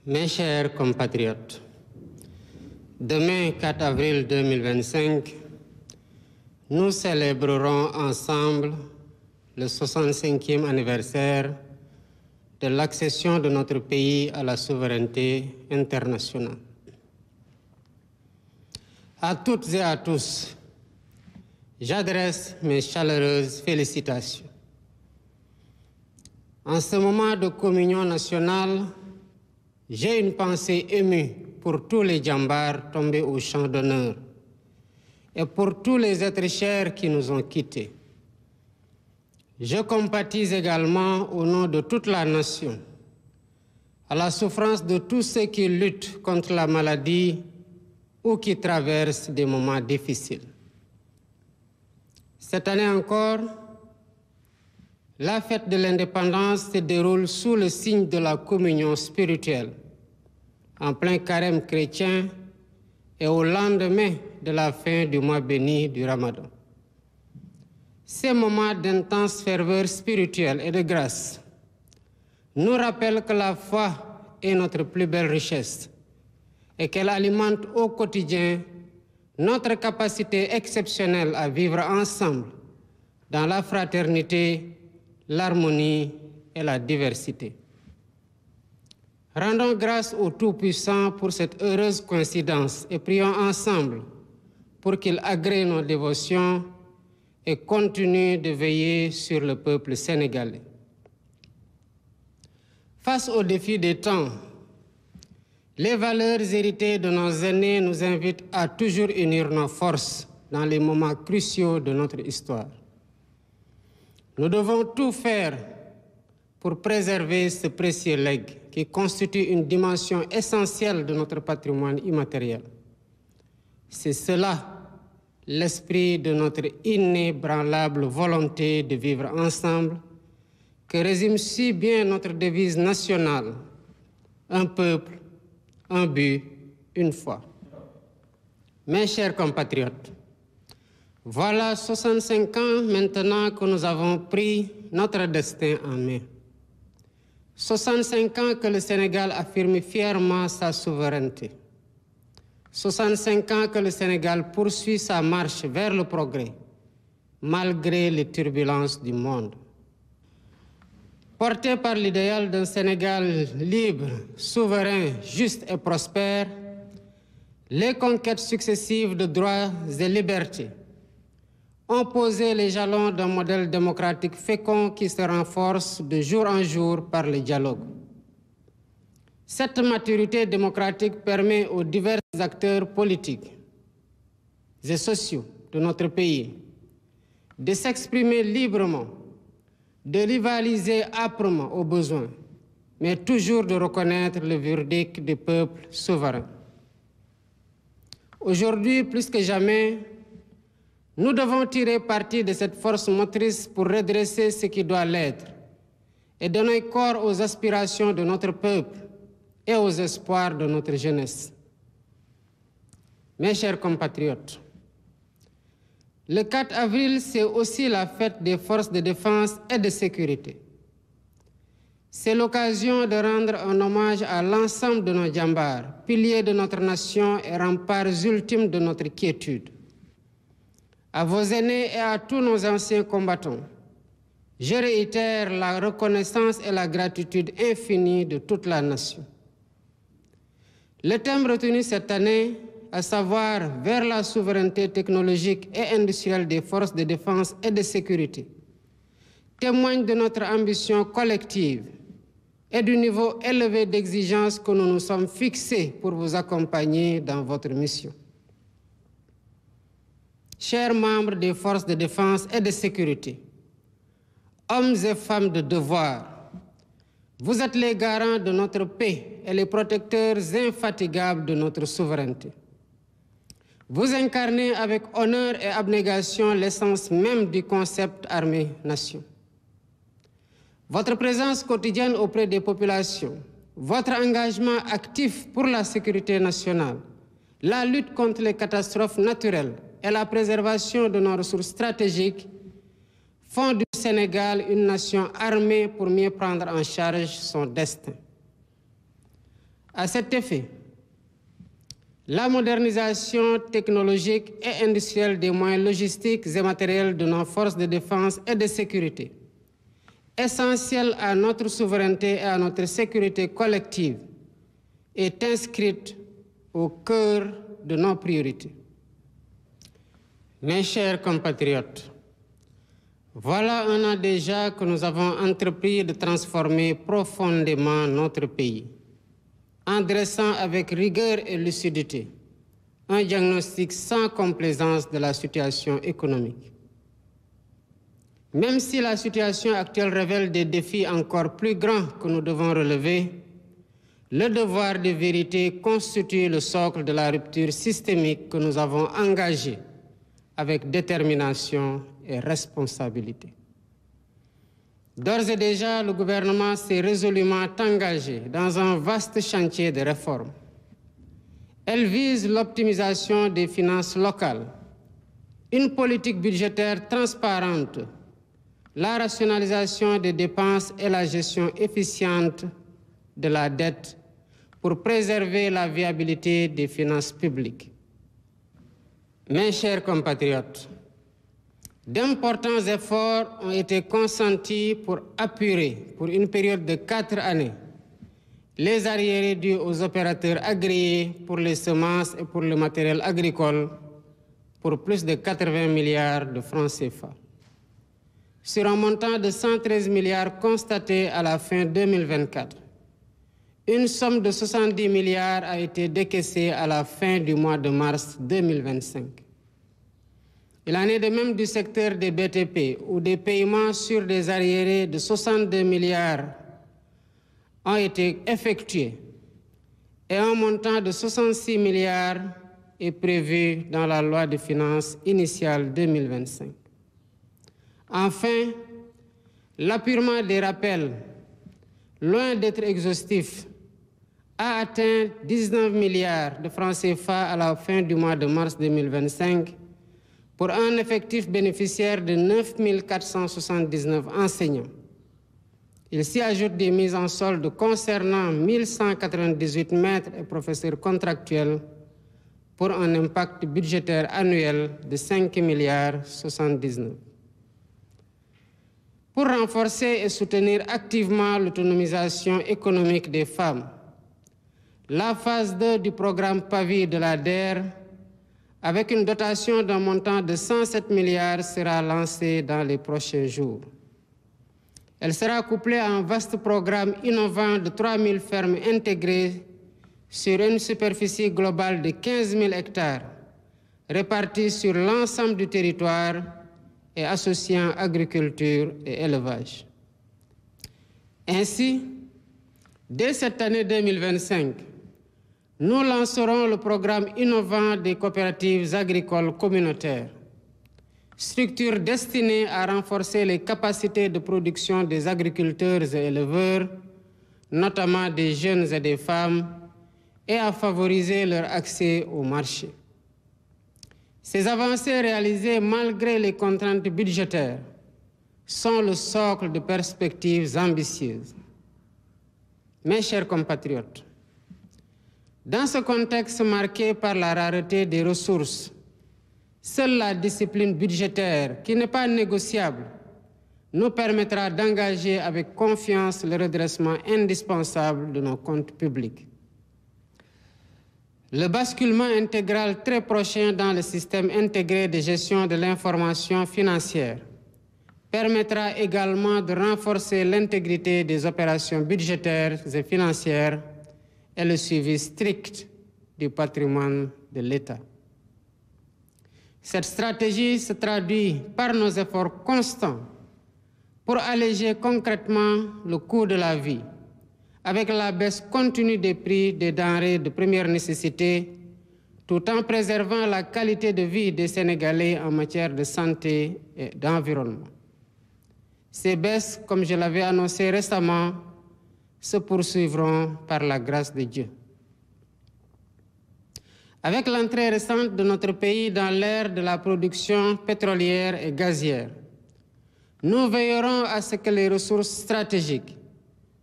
Mes chers compatriotes, demain 4 avril 2025, nous célébrerons ensemble le 65e anniversaire de l'accession de notre pays à la souveraineté internationale. À toutes et à tous, j'adresse mes chaleureuses félicitations. En ce moment de communion nationale, j'ai une pensée émue pour tous les djambars tombés au champ d'honneur et pour tous les êtres chers qui nous ont quittés. Je compatis également au nom de toute la nation à la souffrance de tous ceux qui luttent contre la maladie ou qui traversent des moments difficiles. Cette année encore, la fête de l'indépendance se déroule sous le signe de la communion spirituelle, en plein carême chrétien et au lendemain de la fin du mois béni du Ramadan. Ces moments d'intense ferveur spirituelle et de grâce nous rappellent que la foi est notre plus belle richesse et qu'elle alimente au quotidien notre capacité exceptionnelle à vivre ensemble dans la fraternité, l'harmonie et la diversité. Rendons grâce au Tout-Puissant pour cette heureuse coïncidence et prions ensemble pour qu'il agrée nos dévotions et continue de veiller sur le peuple sénégalais. Face aux défis des temps, les valeurs héritées de nos aînés nous invitent à toujours unir nos forces dans les moments cruciaux de notre histoire. Nous devons tout faire pour préserver ce précieux legs qui constitue une dimension essentielle de notre patrimoine immatériel. C'est cela l'esprit de notre inébranlable volonté de vivre ensemble que résume si bien notre devise nationale: un peuple, un but, une foi. Mes chers compatriotes, voilà 65 ans maintenant que nous avons pris notre destin en main. 65 ans que le Sénégal affirme fièrement sa souveraineté. 65 ans que le Sénégal poursuit sa marche vers le progrès, malgré les turbulences du monde. Porté par l'idéal d'un Sénégal libre, souverain, juste et prospère, les conquêtes successives de droits et libertés ont posé les jalons d'un modèle démocratique fécond qui se renforce de jour en jour par le dialogue. Cette maturité démocratique permet aux divers acteurs politiques et sociaux de notre pays de s'exprimer librement, de rivaliser âprement au besoin, mais toujours de reconnaître le verdict du peuple souverain. Aujourd'hui, plus que jamais, nous devons tirer parti de cette force motrice pour redresser ce qui doit l'être et donner corps aux aspirations de notre peuple et aux espoirs de notre jeunesse. Mes chers compatriotes, le 4 avril, c'est aussi la fête des forces de défense et de sécurité. C'est l'occasion de rendre un hommage à l'ensemble de nos djambars, piliers de notre nation et remparts ultimes de notre quiétude. À vos aînés et à tous nos anciens combattants, je réitère la reconnaissance et la gratitude infinie de toute la nation. Le thème retenu cette année, à savoir vers la souveraineté technologique et industrielle des forces de défense et de sécurité, témoigne de notre ambition collective et du niveau élevé d'exigence que nous nous sommes fixés pour vous accompagner dans votre mission. Chers membres des forces de défense et de sécurité, hommes et femmes de devoir, vous êtes les garants de notre paix et les protecteurs infatigables de notre souveraineté. Vous incarnez avec honneur et abnégation l'essence même du concept armée-nation. Votre présence quotidienne auprès des populations, votre engagement actif pour la sécurité nationale, la lutte contre les catastrophes naturelles et la préservation de nos ressources stratégiques font du Sénégal une nation armée pour mieux prendre en charge son destin. À cet effet, la modernisation technologique et industrielle des moyens logistiques et matériels de nos forces de défense et de sécurité, essentielle à notre souveraineté et à notre sécurité collective, est inscrite au cœur de nos priorités. Mes chers compatriotes, voilà un an déjà que nous avons entrepris de transformer profondément notre pays, en dressant avec rigueur et lucidité un diagnostic sans complaisance de la situation économique. Même si la situation actuelle révèle des défis encore plus grands que nous devons relever, le devoir de vérité constitue le socle de la rupture systémique que nous avons engagée avec détermination et responsabilité. D'ores et déjà, le gouvernement s'est résolument engagé dans un vaste chantier de réformes. Elle vise l'optimisation des finances locales, une politique budgétaire transparente, la rationalisation des dépenses et la gestion efficiente de la dette pour préserver la viabilité des finances publiques. Mes chers compatriotes, d'importants efforts ont été consentis pour apurer, pour une période de 4 années, les arriérés dus aux opérateurs agréés pour les semences et pour le matériel agricole pour plus de 80 milliards de francs CFA. Sur un montant de 113 milliards constaté à la fin 2024, une somme de 70 milliards a été décaissée à la fin du mois de mars 2025. Il en est de même du secteur des BTP, où des paiements sur des arriérés de 62 milliards ont été effectués et un montant de 66 milliards est prévu dans la loi de finances initiale 2025. Enfin, l'appurement des rappels, loin d'être exhaustif, a atteint 19 milliards de francs CFA à la fin du mois de mars 2025 pour un effectif bénéficiaire de 9 479 enseignants. Il s'y ajoute des mises en solde concernant 1198 maîtres et professeurs contractuels pour un impact budgétaire annuel de 5 milliards 79. Pour renforcer et soutenir activement l'autonomisation économique des femmes, la phase 2 du programme PAVI de la DER, avec une dotation d'un montant de 107 milliards, sera lancée dans les prochains jours. Elle sera couplée à un vaste programme innovant de 3 000 fermes intégrées sur une superficie globale de 15 000 hectares, réparties sur l'ensemble du territoire et associant agriculture et élevage. Ainsi, dès cette année 2025, nous lancerons le programme innovant des coopératives agricoles communautaires, structure destinée à renforcer les capacités de production des agriculteurs et éleveurs, notamment des jeunes et des femmes, et à favoriser leur accès au marché. Ces avancées réalisées malgré les contraintes budgétaires sont le socle de perspectives ambitieuses. Mes chers compatriotes, dans ce contexte marqué par la rareté des ressources, seule la discipline budgétaire, qui n'est pas négociable, nous permettra d'engager avec confiance le redressement indispensable de nos comptes publics. Le basculement intégral très prochain dans le système intégré de gestion de l'information financière permettra également de renforcer l'intégrité des opérations budgétaires et financières et le suivi strict du patrimoine de l'État. Cette stratégie se traduit par nos efforts constants pour alléger concrètement le coût de la vie, avec la baisse continue des prix des denrées de première nécessité, tout en préservant la qualité de vie des Sénégalais en matière de santé et d'environnement. Ces baisses, comme je l'avais annoncé récemment, se poursuivront par la grâce de Dieu. Avec l'entrée récente de notre pays dans l'ère de la production pétrolière et gazière, nous veillerons à ce que les ressources stratégiques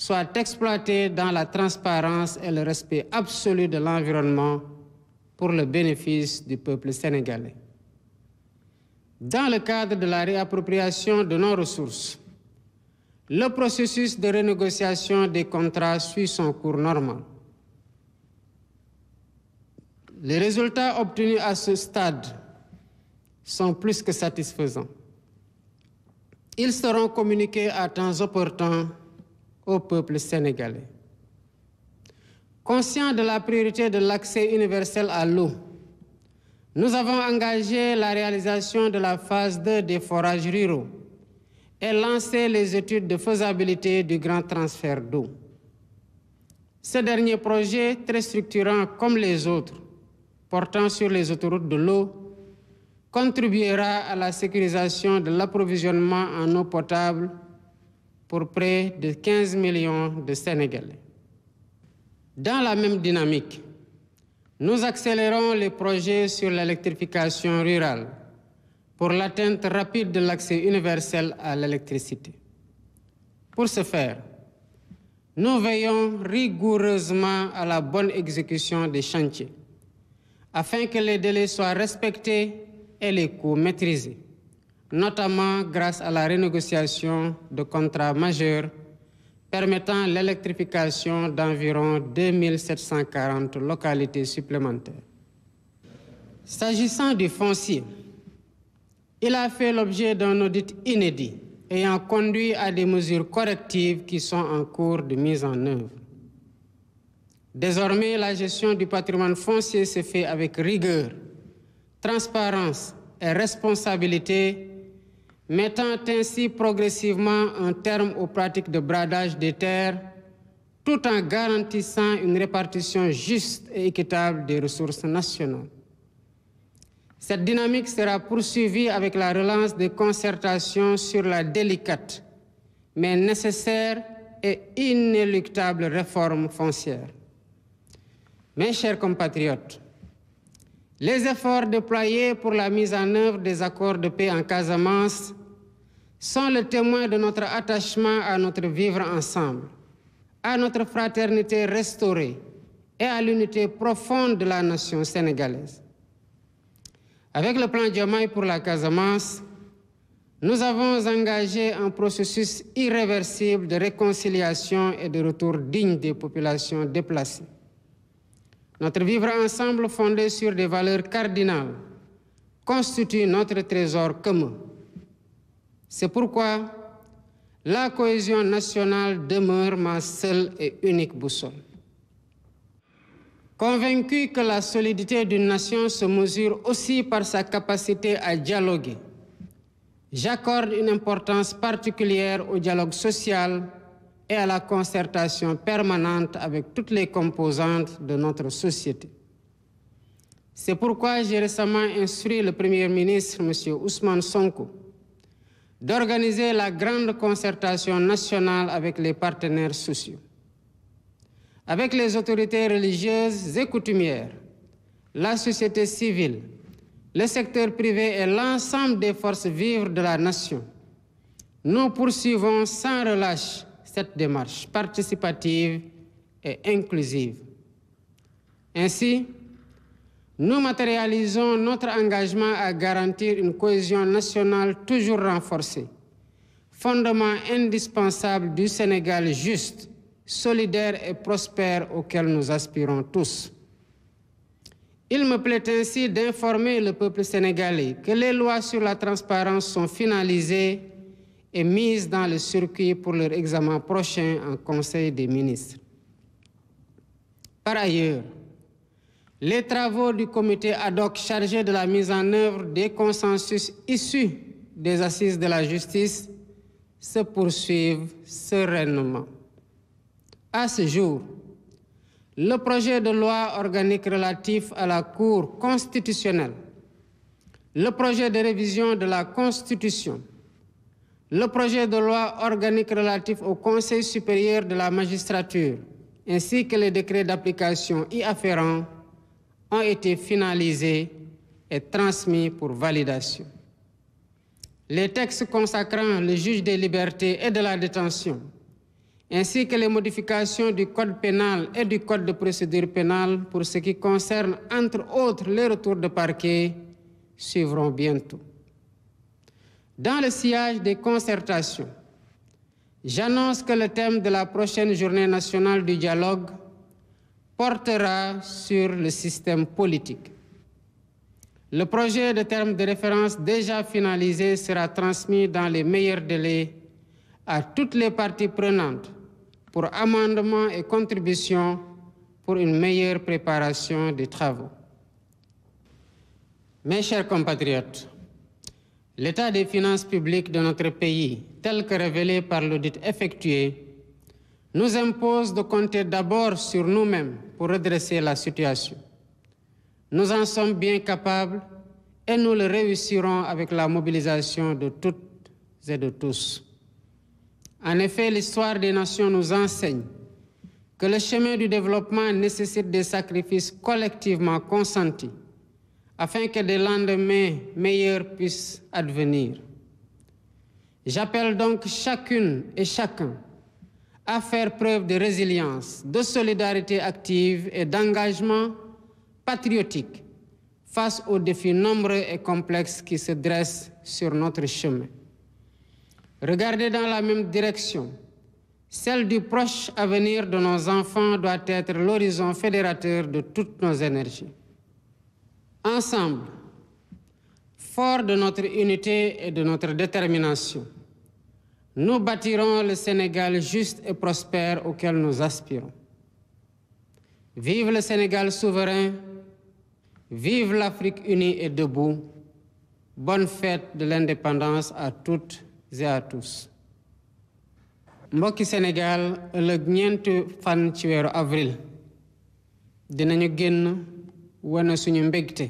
soient exploités dans la transparence et le respect absolu de l'environnement pour le bénéfice du peuple sénégalais. Dans le cadre de la réappropriation de nos ressources, le processus de renégociation des contrats suit son cours normal. Les résultats obtenus à ce stade sont plus que satisfaisants. Ils seront communiqués à temps opportun au peuple sénégalais. Conscient de la priorité de l'accès universel à l'eau, nous avons engagé la réalisation de la phase 2 des forages ruraux et lancé les études de faisabilité du grand transfert d'eau. Ce dernier projet, très structurant comme les autres, portant sur les autoroutes de l'eau, contribuera à la sécurisation de l'approvisionnement en eau potable pour près de 15 millions de Sénégalais. Dans la même dynamique, nous accélérons les projets sur l'électrification rurale pour l'atteinte rapide de l'accès universel à l'électricité. Pour ce faire, nous veillons rigoureusement à la bonne exécution des chantiers, afin que les délais soient respectés et les coûts maîtrisés, notamment grâce à la renégociation de contrats majeurs permettant l'électrification d'environ 2740 localités supplémentaires. S'agissant du foncier, il a fait l'objet d'un audit inédit ayant conduit à des mesures correctives qui sont en cours de mise en œuvre. Désormais, la gestion du patrimoine foncier se fait avec rigueur, transparence et responsabilité, mettant ainsi progressivement un terme aux pratiques de bradage des terres, tout en garantissant une répartition juste et équitable des ressources nationales. Cette dynamique sera poursuivie avec la relance des concertations sur la délicate, mais nécessaire et inéluctable réforme foncière. Mes chers compatriotes, les efforts déployés pour la mise en œuvre des accords de paix en Casamance sont le témoin de notre attachement à notre vivre ensemble, à notre fraternité restaurée et à l'unité profonde de la nation sénégalaise. Avec le plan Diomaye pour la Casamance, nous avons engagé un processus irréversible de réconciliation et de retour digne des populations déplacées. Notre vivre ensemble fondé sur des valeurs cardinales constitue notre trésor commun. C'est pourquoi la cohésion nationale demeure ma seule et unique boussole. Convaincu que la solidité d'une nation se mesure aussi par sa capacité à dialoguer, j'accorde une importance particulière au dialogue social et à la concertation permanente avec toutes les composantes de notre société. C'est pourquoi j'ai récemment instruit le Premier ministre, M. Ousmane Sonko, d'organiser la grande concertation nationale avec les partenaires sociaux, avec les autorités religieuses et coutumières, la société civile, le secteur privé et l'ensemble des forces vives de la nation. Nous poursuivons sans relâche cette démarche participative et inclusive. Ainsi, nous matérialisons notre engagement à garantir une cohésion nationale toujours renforcée, fondement indispensable du Sénégal juste, solidaire et prospère auquel nous aspirons tous. Il me plaît ainsi d'informer le peuple sénégalais que les lois sur la transparence sont finalisées et mises dans le circuit pour leur examen prochain en Conseil des ministres. Par ailleurs, les travaux du comité ad hoc chargé de la mise en œuvre des consensus issus des assises de la justice se poursuivent sereinement. À ce jour, le projet de loi organique relatif à la Cour constitutionnelle, le projet de révision de la Constitution, le projet de loi organique relatif au Conseil supérieur de la magistrature, ainsi que les décrets d'application y afférents, ont été finalisés et transmis pour validation. Les textes consacrant le juge des libertés et de la détention, ainsi que les modifications du Code pénal et du Code de procédure pénale pour ce qui concerne, entre autres, les retours de parquet, suivront bientôt. Dans le sillage des concertations, j'annonce que le thème de la prochaine journée nationale du dialogue portera sur le système politique. Le projet de terme de référence déjà finalisé sera transmis dans les meilleurs délais à toutes les parties prenantes pour amendements et contributions pour une meilleure préparation des travaux. Mes chers compatriotes, l'état des finances publiques de notre pays, tel que révélé par l'audit effectué, nous impose de compter d'abord sur nous-mêmes pour redresser la situation. Nous en sommes bien capables et nous le réussirons avec la mobilisation de toutes et de tous. En effet, l'histoire des nations nous enseigne que le chemin du développement nécessite des sacrifices collectivement consentis afin que des lendemains meilleurs puissent advenir. J'appelle donc chacune et chacun à faire preuve de résilience, de solidarité active et d'engagement patriotique face aux défis nombreux et complexes qui se dressent sur notre chemin. Regarder dans la même direction, celle du proche avenir de nos enfants doit être l'horizon fédérateur de toutes nos énergies. Ensemble, forts de notre unité et de notre détermination, nous bâtirons le Sénégal juste et prospère auquel nous aspirons. Vive le Sénégal souverain, vive l'Afrique unie et debout. Bonne fête de l'indépendance à toutes et à tous. mbokki Sénégal ëllëg ñeenti fan ci weeru avril dinañu génn wane suñu mbégte